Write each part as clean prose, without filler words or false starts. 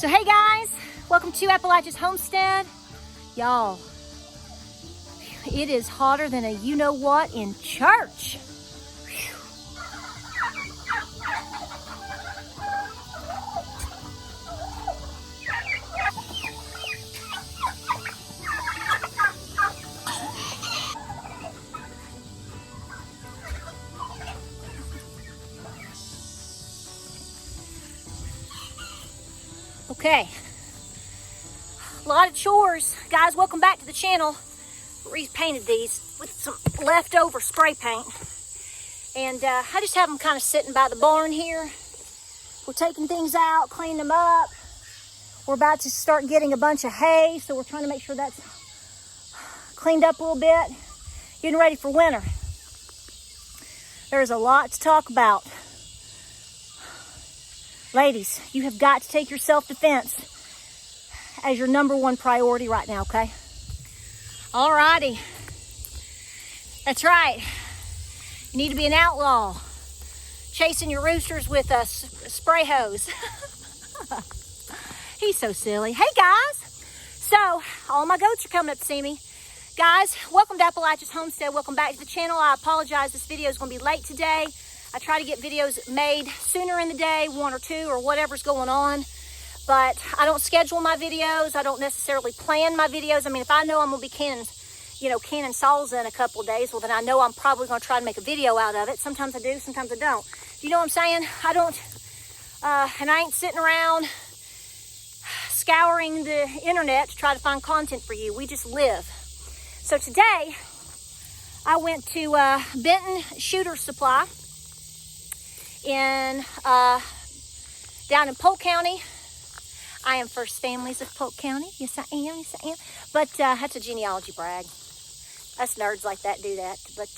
So hey guys, welcome to Appalachia's Homestead. Y'all, it is hotter than a you-know-what in church. Whew. Okay, a lot of chores. Guys, welcome back to the channel. Repainted these with some leftover spray paint. And I just have them kind of sitting by the barn here. We're taking things out, cleaning them up. We're about to start getting a bunch of hay, so we're trying to make sure that's cleaned up a little bit. Getting ready for winter. There's a lot to talk about. Ladies, you have got to take your self-defense as your number one priority right now, okay? Alrighty. That's right. You need to be an outlaw. Chasing your roosters with a spray hose. He's so silly. Hey guys. So, all my goats are coming up to see me. Guys, welcome to Appalachia's Homestead. Welcome back to the channel. I apologize. This video is going to be late today. I try to get videos made sooner in the day, 1 or 2 or whatever's going on. But I don't schedule my videos. I don't necessarily plan my videos. I mean, if I know I'm going to be canning salsa in a couple of days, well, then I know I'm probably going to try to make a video out of it. Sometimes I do, sometimes I don't. You know what I'm saying? I don't, and I ain't sitting around scouring the internet to try to find content for you. We just live. So today, I went to Benton Shooter Supply down in Polk County. I am First Families of Polk County. Yes, I am. Yes, I am. But that's a genealogy brag. Us nerds like that do that. But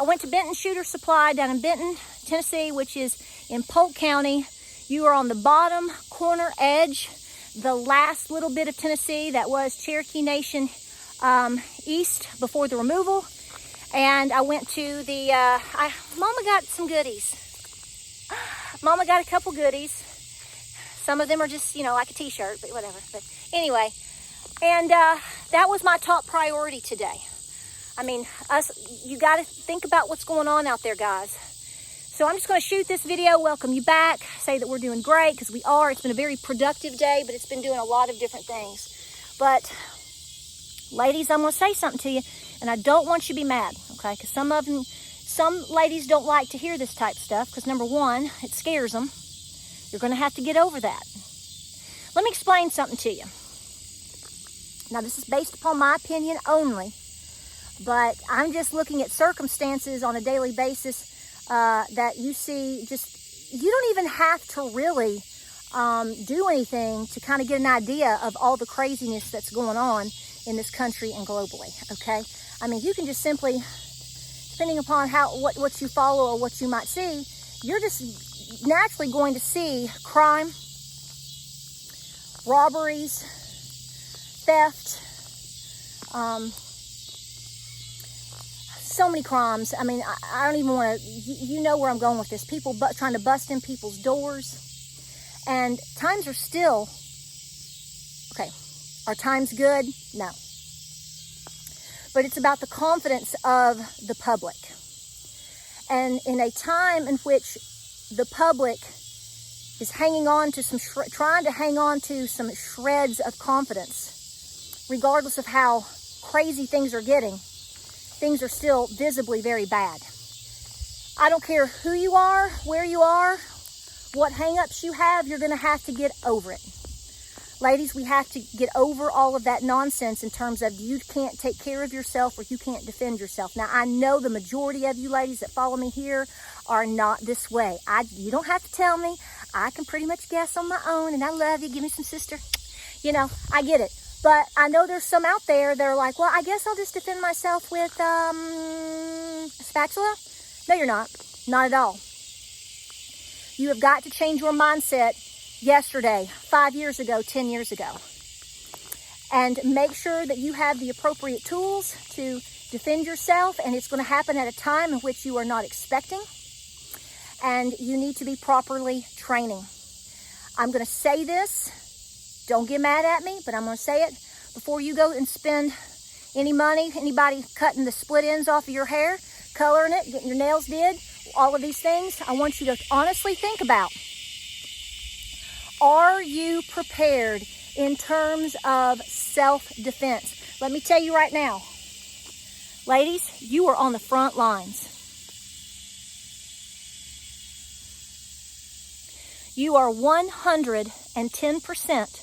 I went to Benton Shooter Supply down in Benton, Tennessee, which is in Polk County. You are on the bottom corner edge, the last little bit of Tennessee that was Cherokee Nation east before the removal. And I went to the, Mama got some goodies. Mama got a couple goodies. Some of them are just, like a t-shirt, but whatever. But anyway, and that was my top priority today. I mean, you got to think about what's going on out there, guys. So I'm just going to shoot this video, welcome you back, say that we're doing great, because we are. It's been a very productive day, but it's been doing a lot of different things. But, ladies, I'm going to say something to you, and I don't want you to be mad, okay? Because some ladies don't like to hear this type of stuff, because number one, it scares them. You're going to have to get over that. Let me explain something to you. Now, this is based upon my opinion only, but I'm just looking at circumstances on a daily basis that you see. You don't even have to really do anything to kind of get an idea of all the craziness that's going on in this country and globally, okay? I mean, you can just simply, depending upon what you follow or what you might see, you're just naturally going to see crime, robberies, theft, so many crimes. I mean, I don't even want to, you know where I'm going with this. People trying to bust in people's doors. And times are still, okay, are times good? No. But it's about the confidence of the public. And in a time in which the public is hanging on to trying to hang on to some shreds of confidence, regardless of how crazy things are getting, things are still visibly very bad. I don't care who you are, where you are, what hang-ups you have, you're going to have to get over it. Ladies, we have to get over all of that nonsense in terms of you can't take care of yourself or you can't defend yourself. Now, I know the majority of you ladies that follow me here are not this way. You don't have to tell me. I can pretty much guess on my own, and I love you. Give me some sister. I get it. But I know there's some out there that are like, well, I guess I'll just defend myself with a spatula. No, you're not. Not at all. You have got to change your mindset yesterday, 5 years ago, 10 years ago. And make sure that you have the appropriate tools to defend yourself, and it's going to happen at a time in which you are not expecting, and you need to be properly training. I'm going to say this Don't get mad at me, but I'm going to say it. Before you go and spend any money, anybody cutting the split ends off of your hair, coloring it, getting your nails did, all of these things, I want you to honestly think about, are you prepared in terms of self-defense? Let me tell you right now, ladies, you are on the front lines. You are 110%.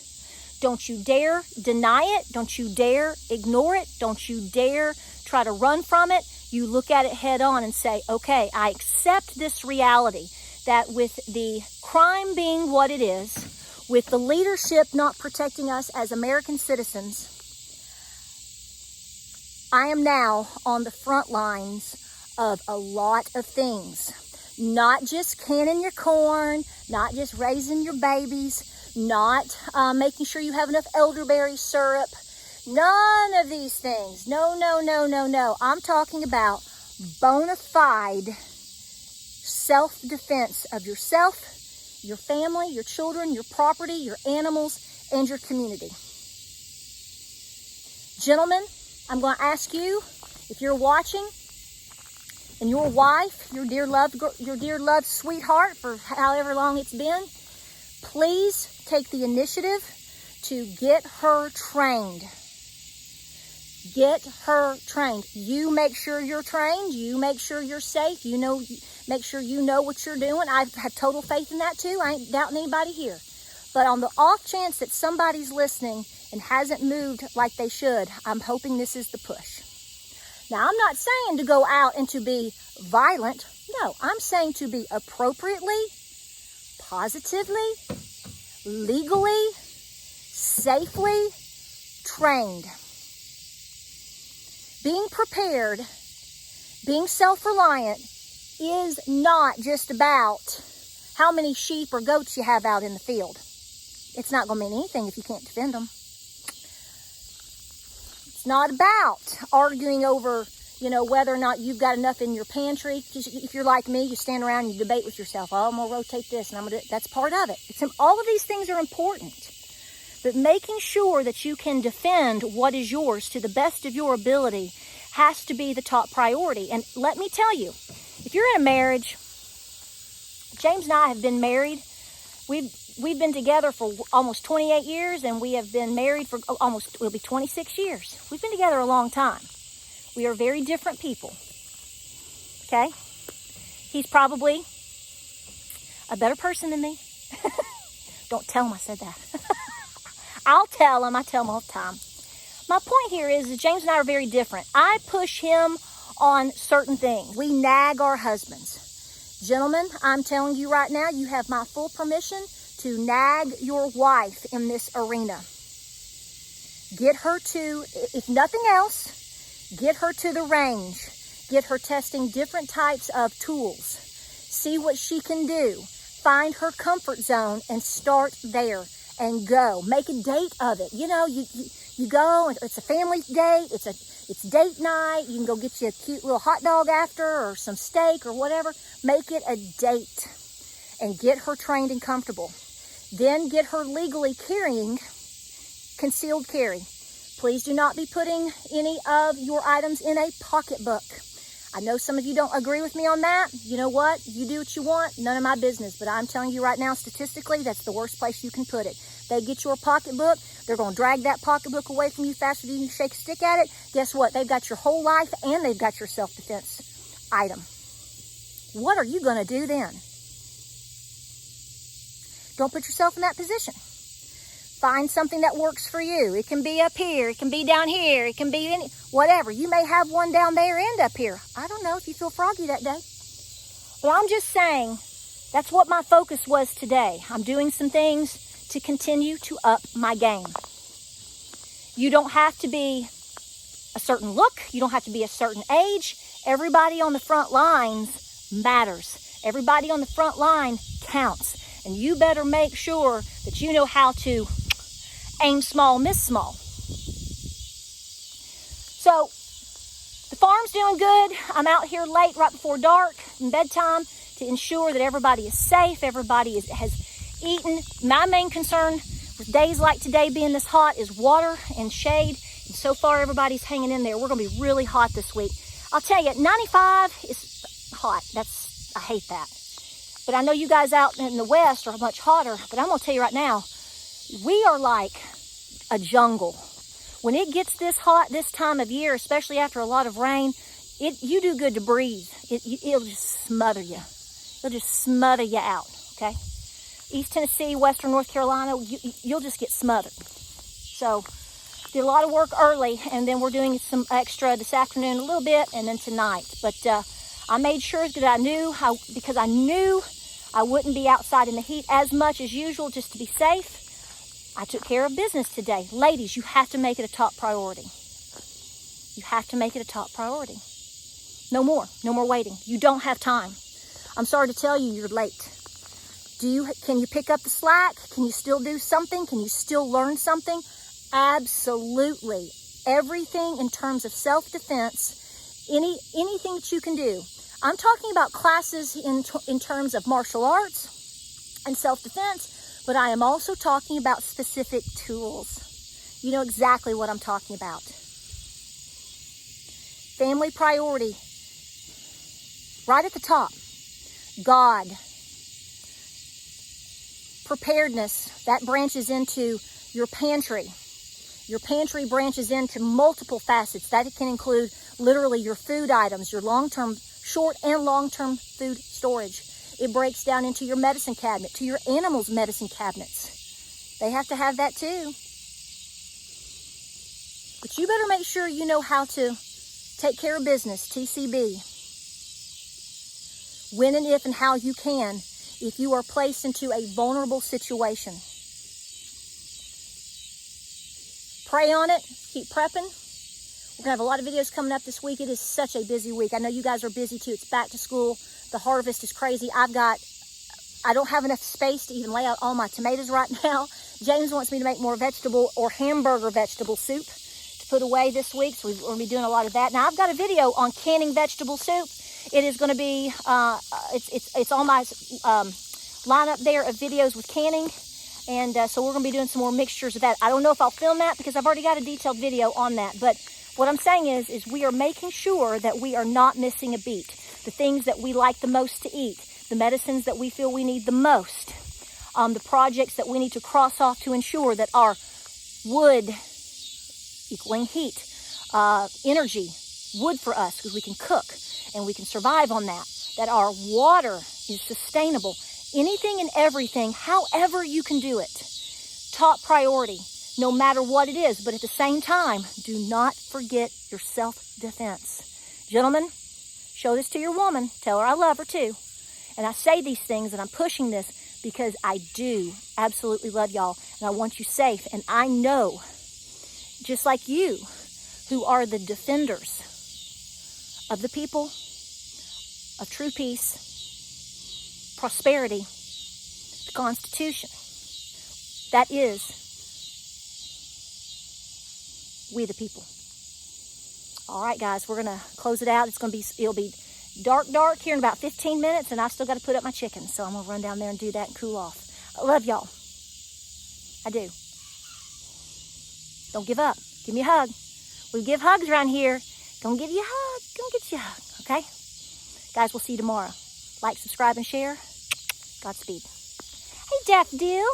Don't you dare deny it. Don't you dare ignore it. Don't you dare try to run from it. You look at it head on and say, okay, I accept this reality that with the crime being what it is, with the leadership not protecting us as American citizens, I am now on the front lines of a lot of things. Not just canning your corn, not just raising your babies, not making sure you have enough elderberry syrup. None of these things. No, no, no, no, no. I'm talking about bona fide self-defense of yourself, your family, your children, your property, your animals, and your community. Gentlemen, I'm going to ask you, if you're watching, and your wife, your dear loved sweetheart for however long it's been, please take the initiative to get her trained. Get her trained. You make sure you're trained. You make sure you're safe. You know, make sure you know what you're doing. I have total faith in that too. I ain't doubting anybody here. But on the off chance that somebody's listening and hasn't moved like they should, I'm hoping this is the push. Now, I'm not saying to go out and to be violent. No, I'm saying to be appropriately, positively, legally, safely trained. Being prepared, being self-reliant is not just about how many sheep or goats you have out in the field. It's not going to mean anything if you can't defend them. It's not about arguing over, whether or not you've got enough in your pantry. If you're like me, you stand around and you debate with yourself. Oh, I'm going to rotate this and I'm going to do it. That's part of it. All of these things are important. But making sure that you can defend what is yours to the best of your ability has to be the top priority. And let me tell you, if you're in a marriage, James and I have been married. We've been together for almost 28 years, and we have been married for it'll be 26 years. We've been together a long time. We are very different people. Okay? He's probably a better person than me. Don't tell him I said that. I'll tell him. I tell him all the time. My point here is that James and I are very different. I push him on certain things. We nag our husbands. Gentlemen, I'm telling you right now, you have my full permission to nag your wife in this arena. Get her to, if nothing else, get her to the range. Get her testing different types of tools. See what she can do. Find her comfort zone and start there and go. Make a date of it. You go, and it's a family date. It's date night. You can go get you a cute little hot dog after or some steak or whatever. Make it a date and get her trained and comfortable. Then get her legally carrying concealed carry. Please do not be putting any of your items in a pocketbook. I know some of you don't agree with me on that. You know what? You do what you want. None of my business. But I'm telling you right now, statistically, that's the worst place you can put it. They get your pocketbook. They're going to drag that pocketbook away from you faster than you can shake a stick at it. Guess what? They've got your whole life and they've got your self-defense item. What are you going to do then? Don't put yourself in that position. Find something that works for you. It can be up here. It can be down here. It can be whatever. You may have one down there and up here. I don't know if you feel froggy that day. But I'm just saying, that's what my focus was today. I'm doing some things to continue to up my game. You don't have to be a certain look. You don't have to be a certain age. Everybody on the front lines matters. Everybody on the front line counts. And you better make sure that you know how to aim small, miss small. So, the farm's doing good. I'm out here late, right before dark, in bedtime, to ensure that everybody is safe, everybody has eaten. My main concern with days like today being this hot, is water and shade. And so far, everybody's hanging in there. We're gonna be really hot this week. I'll tell you, 95 is hot. I hate that. But I know you guys out in the West are much hotter, but I'm gonna tell you right now, we are like a jungle. When it gets this hot this time of year, especially after a lot of rain, you do good to breathe. It'll just smother you. It'll just smother you out, okay? East Tennessee, Western North Carolina, you'll just get smothered. So, did a lot of work early, and then we're doing some extra this afternoon a little bit, and then tonight. But I made sure that because I knew I wouldn't be outside in the heat as much as usual just to be safe. I took care of business today. Ladies, you have to make it a top priority. You have to make it a top priority. No more waiting. You don't have time. I'm sorry to tell you, you're late. Can you pick up the slack? Can you still do something? Can you still learn something? Absolutely. Everything in terms of self-defense, anything that you can do. I'm talking about classes in terms of martial arts and self-defense, but I am also talking about specific tools. You know exactly what I'm talking about. Family priority, right at the top. God. Preparedness, that branches into your pantry. Your pantry branches into multiple facets. That can include literally your food items, your short and long-term food storage. It breaks down into your medicine cabinet, to your animals' medicine cabinets. They have to have that too. But you better make sure you know how to take care of business, TCB. When and if and how you can, if you are placed into a vulnerable situation. Pray on it. Keep prepping. We're going to have a lot of videos coming up this week. It is such a busy week. I know you guys are busy too. It's back to school. The harvest is crazy. I don't have enough space to even lay out all my tomatoes right now. James wants me to make more vegetable or hamburger vegetable soup to put away this week. So we're going to be doing a lot of that. Now, I've got a video on canning vegetable soup. It is going to be, it's on my lineup there of videos with canning. And so we're going to be doing some more mixtures of that. I don't know if I'll film that because I've already got a detailed video on that. But what I'm saying is we are making sure that we are not missing a beat. The things that we like the most to eat, the medicines that we feel we need the most, the projects that we need to cross off to ensure that our wood equaling heat, energy, wood for us because we can cook and we can survive on that, that our water is sustainable. Anything and everything, however you can do it, top priority, no matter what it is. But at the same time, do not forget your self-defense. Gentlemen, show this to your woman. Tell her I love her too. And I say these things and I'm pushing this because I do absolutely love y'all. And I want you safe. And I know, just like you, who are the defenders of the people, of true peace, prosperity, the Constitution. That is we the people. All right, guys, we're going to close it out. It'll be dark here in about 15 minutes, and I still got to put up my chickens. So I'm going to run down there and do that and cool off. I love y'all. I do. Don't give up. Give me a hug. We give hugs around here. Gonna give you a hug. Gonna get you a hug, okay? Guys, we'll see you tomorrow. Like, subscribe, and share. Godspeed. Hey, Daffodil.